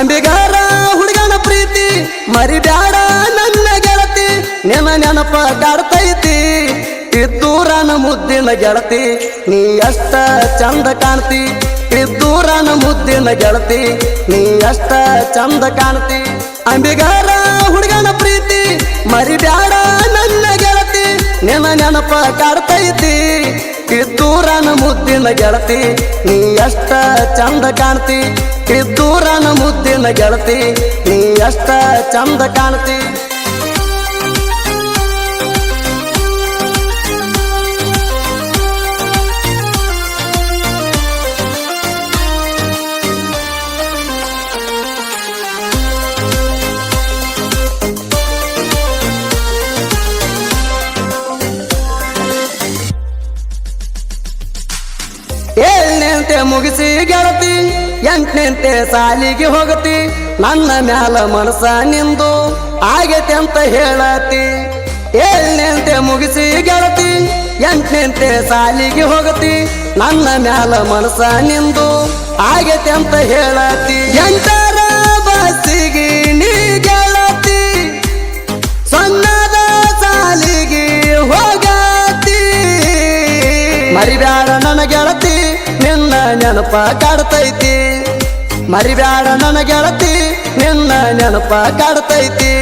ಅಂಬಿಗಾರ ಹುಡುಗನ ಪ್ರೀತಿ ಮರಿಬ್ಯಾಡ ನನ್ನ ಗೆಳತಿ ನಿನ್ನ ನೆನಪ ಕಾಡ್ತೈತಿ ಇದ್ದೂರನ ಮುದ್ದಿನ ಗೆಳತಿ ನೀ ಅಷ್ಟ ಚಂದ ಕಾಣ್ತಿ ಇದ್ದೂರನ ಮುದ್ದಿನ ಗೆಳತಿ ನೀ ಅಷ್ಟ ಚಂದ ಕಾಣ್ತಿ ಅಂಬಿಗಾರ ಹುಡುಗನ ಪ್ರೀತಿ ಮರಿಬ್ಯಾಡ ನನ್ನ ಗೆಳತಿ ನಿನ್ನ ನೆನಪ ಕಾಡ್ತೈತಿ ಇದ್ದೂರನ ಮುದ್ದಿನ ಗೆಳತಿ ನೀ ಅಷ್ಟ ಚಂದ ಕಾಣ್ತಿ ಇದ್ದೂರನ ಮುದ್ದಿನ ಗೆಳತಿ ನೀ ಅಷ್ಟ ಚಂದ ಕಾಣ್ತಿ ಏಳನೆಂತೆ ಮುಗಿಸಿ ಗೆಳತಿ ಎಂಟನೆಂತೆ ಸಾಲಿಗೆ ಹೋಗತಿ ನನ್ನ ಮ್ಯಾಲ ಮನಸ ನಿಂದು ಆಗೈತೆ ಅಂತ ಹೇಳತಿ ಏಳನೆಂತೆ ಮುಗಿಸಿ ಗೆಳತಿ ಎಂಟನೆಂತೆ ಸಾಲಿಗೆ ಹೋಗತಿ ನನ್ನ ಮ್ಯಾಲ ಮನಸ ನಿಂದು ಆಗೈತೆ ಅಂತ ಹೇಳತಿ ಎಂಟರ ಬಸ್ಸಿಗೆ ನೀ ಗೆಳತಿ ಸಣ್ಣದ ಸಾಲಿಗೆ ಹೋಗತಿ ಮರಿಬ್ಯಾಡ ನನ್ನ ಗೆಳತಿ ನಿನ್ನ ನೆನಪ ಕಾಡ್ತೈತಿ ಮರಿಬ್ಯಾಡ ನನ್ನ ಗೆಳತಿ ನಿನ್ನ ನೆನಪ ಕಾಡ್ತೈತಿ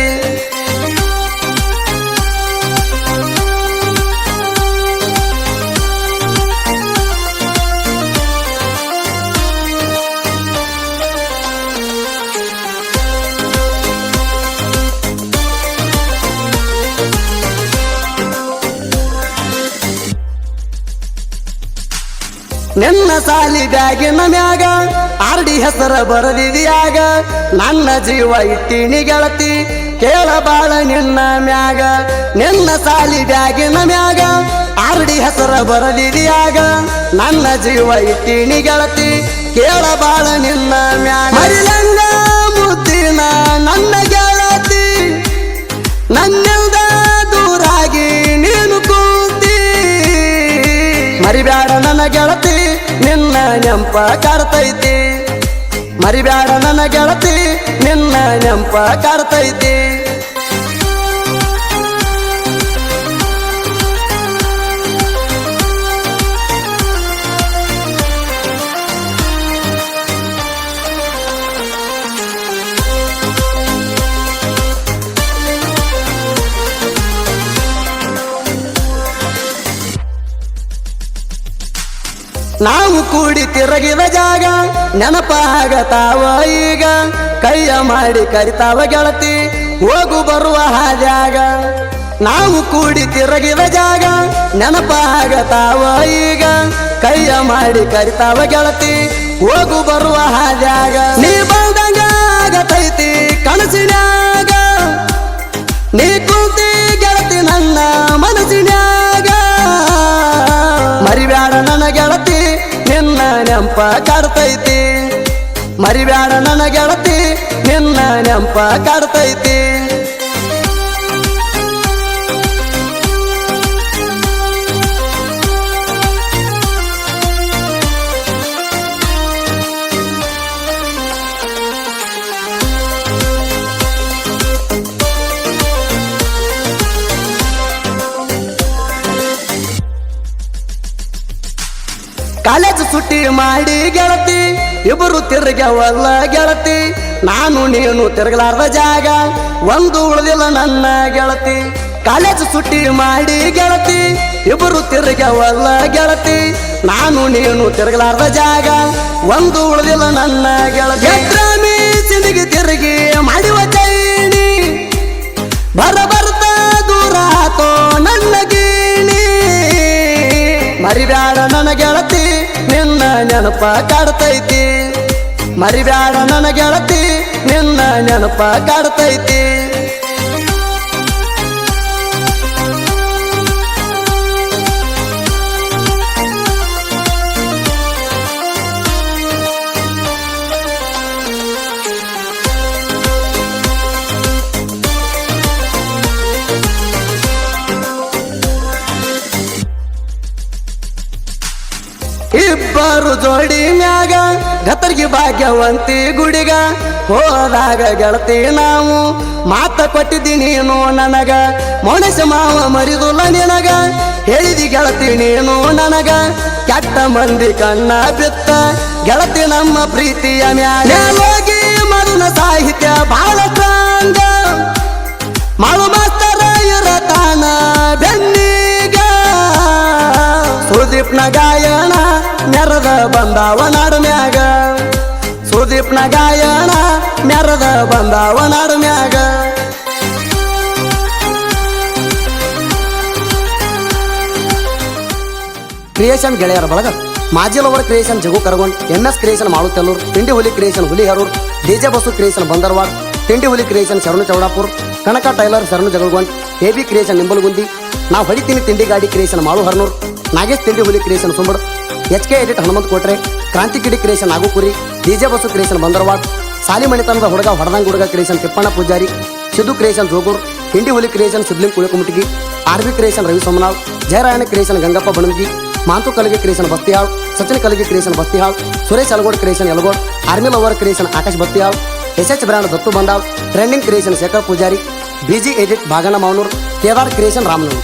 ನಿನ್ನ ಸಾಲಿ ಬ್ಯಾಗಿನ ಮ್ಯಾಗ ಆರ್ಡಿ ಹೆಸರ ಬರದಿದ್ಯಾಗ ನನ್ನ ಜೀವ ಇಟ್ಟಿನಿ ಗೆಳತಿ ಕೇಳಬಾಳ ನಿನ್ನ ಮ್ಯಾಗ ನಿನ್ನ ಸಾಲಿ ಬ್ಯಾಗಿನ ಮ್ಯಾಗ ಆರ್ಡಿ ಹೆಸರ ಬರದಿದ್ಯಾಗ ನನ್ನ ಜೀವ ಇಟ್ಟಿನಿ ಗೆಳತಿ ಕೇಳಬಾಳ ನಿನ್ನ ಮ್ಯಾಗ ಮರಿಲಂಗ ಮುದ್ದಿನ ನನ್ನ ಗೆಳತಿ ನನ್ನಿಲ್ದ ದೂರಾಗಿ ನೀನು ಕೂತಿ ಮರಿಬ್ಯಾಡ ನನ್ನ ಗೆಳತಿ ನಿನ್ನ ನೆಂಪ ಕಾಡ್ತೈತಿ ಮರಿಬ್ಯಾಡ ನನ್ನ ಗೆಳತಿ ನಿನ್ನ ನೆಂಪ ಕಾಡ್ತೈತಿ ನಾವು ಕೂಡಿ ತಿರುಗಿದ ಜಾಗ ನೆನಪಾಗತಾವ ಈಗ ಕೈಯ ಮಾಡಿ ಕರಿತಾವ ಗೆಳತಿ ಹೋಗು ಬರುವ ಹಾದ್ಯಾಗ ನಾವು ಕೂಡಿ ತಿರುಗಿದ ಜಾಗ ನೆನಪಾಗತಾವ ಈಗ ಕೈಯ ಮಾಡಿ ಕರಿತಾವ ಗೆಳತಿ ಹೋಗು ಬರುವ ಹಾದ್ಯಾಗ ನೀ ಬಂದಂಗ ಆಗತೈತಿ ಕನಸಿನ್ಯಾಗ ನೀ ಕೂತಿ ಗೆಳತಿ ನನ್ನ ಮನಸ್ಸಿನ್ಯಾಗ ಮರಿಬ್ಯಾಡ ನನ್ನ ಗೆಳತಿ ನಿನ್ನ ನೆಂಪ ಕಾಡ್ತೈತಿ ಮರಿಬ್ಯಾಡ ನನ್ನ ಗೆಳತಿ ನಿನ್ನ ನೆಂಪ ಕಾಡ್ತೈತಿ ಕಾಲೇಜ್ ಸುಟ್ಟಿ ಮಾಡಿ ಗೆಳತಿ ಇಬ್ಬರು ತಿರುಗವಲ್ಲ ಗೆಳತಿ ನಾನು ನೀನು ತಿರುಗಲಾರ್ದ ಜಾಗ ಒಂದು ಉಳಿದಿಲ್ಲ ನನ್ನ ಗೆಳತಿ ಕಾಲೇಜ್ ಸುಟ್ಟಿ ಮಾಡಿ ಗೆಳತಿ ಇಬ್ಬರು ತಿರುಗವಲ್ಲ ಗೆಳತಿ ನಾನು ನೀನು ತಿರುಗಲಾರ್ದ ಜಾಗ ಒಂದು ಉಳಿದಿಲ್ಲ ನನ್ನ ಗೆಳತಿ ಸಿಂದಿಗೆ ತಿರುಗಿ ಮಾಡುವ ಚೈನಿ ಬರ್ತ ದೂರ ಆತೋ ನನ್ನ ಗೀಣಿ ಮರಿಬ್ಯಾಡ ನನ್ನ ಗೆಳತಿ ನಿನ್ನ ನೆನಪ ಕಾಡ್ತೈತಿ ಮರಿಬ್ಯಾಡ ನನ್ನ ಗೆಳತಿ ನಿನ್ನ ನೆನಪ ಕಾಡ್ತೈತಿ ಇಬ್ಬರು ಜೋಡಿ ಮ್ಯಾಗ ಗತ್ತರ್ಗಿ ಭಾಗ್ಯವಂತಿ ಗುಡಿಗ ಹೋದಾಗ ಗೆಳತಿ ನಾವು ಮಾತ ಕೊಟ್ಟಿದ್ದಿ ನೀನು ನನಗ ಮೌನಸ ಮಾವ ಮರಿದುಲ್ಲ ನಿನಗ ಹೇಳಿದಿ ಗೆಳತಿ ನೀನು ನನಗ ಕೆಟ್ಟ ಮಂದಿ ಕಣ್ಣ ಬಿತ್ತ ಗೆಳತಿ ನಮ್ಮ ಪ್ರೀತಿಯ ಮ್ಯಾಲೋಗಿ ಮರುನ ಸಾಹಿತ್ಯ ಬಹಳ ಸ್ಟ್ರಾಂಗ ಮಾಳು ಮಾಸ್ತರ ಇರತಾನ ಬೆನ್ನಿಗ ಸುದೀಪ್ನ ಗಾಯನ ಮೆರದ ಬಂದಾವ ನಾಡ್ಮ್ಯಾಗ ಸುದೀಪ್ನ ಗಾಯನ ಮೆರದ ಬಂದಾವ ನಾಡ್ಮ್ಯಾಗ ಕ್ರಿಯೇಷನ್ ಗೆಳೆಯರ ಬಳಗ ಮಾಜಿ ಲವರ್ ಕ್ರಿಯೇಷನ್ ಜಗು ಕರಗೊಂಡ್ MS ಕ್ರಿಯೇಷನ್ ಮಾಳುತೆಲ್ಲೂರು ತಿಂಡಿ ಹುಲಿ ಕ್ರಿಯೇಷನ್ ಹುಲಿ ಹರೂರ್ DJ ಬಸು ಕ್ರಿಯೇಷನ್ ಬಂದರ್ವಾಡ್ ತಿಂಡಿ ಹುಲಿ ಕ್ರಿಯೇಷನ್ ಶರಣು ಚೌಡಾಪುರ್ ಕನಕ ಟೈಲರ್ ಶರಣು ಜಗಳಗೊಂಡ್ AB ಕ್ರಿಯೇಷನ್ ನಿಂಬಲಗುಂದಿ ನಾವು ಹೊಡಿತೀನಿ ತಿಂಡಿ ಗಾಡಿ ಕ್ರಿಯೇಷನ್ ಮಾಳು ಹರ್ನೂರ್ ನಾಗೇಶ್ ತಿಂಡಿ ಹುಲಿ creation Sumbad HK edit Hanumanta Kotre ಕ್ರಾಂತಿ ಕಿಡಿ ಕ್ರಿಯೇಷನ್ ನಾಗುಕುರಿ DJ ಬಸು ಕ್ರಿಯೇಷನ್ ಬಂದರ್ವಾಡ್ ಸಾಲಿಮಣಿತನದ ಹುಡುಗ ಹೊಡದಂಗ ಹುಡುಗ ಕ್ರಿಯೇಷನ್ ತಿಪ್ಪಣ್ಣ ಪೂಜಾರಿ ಸಿದ್ದು ಕ್ರಿಯೇಷನ್ ಜೋಗೂರ್ ತಿಂಡಿ ಹುಲಿ ಕ್ರಿಯೇಷನ್ ಸಿದ್ಲಿಂಗ್ ಕುಳಿಕುಮುಟಿಗಿ RB creation Ravi Somanal Jayarayana creation Gangappa Banangi Mantu Kalagi creation Bastihal Sachin Kalagi creation Bastihal Suresh Algod creation Yalagod army lover creation Akash Bastihal SH brand Dattu Bandal trending creation Shekhar Pujari BG edit Bhaganna ಮಾವನೂರ್ Kedar creation ರಾಮನೂರ್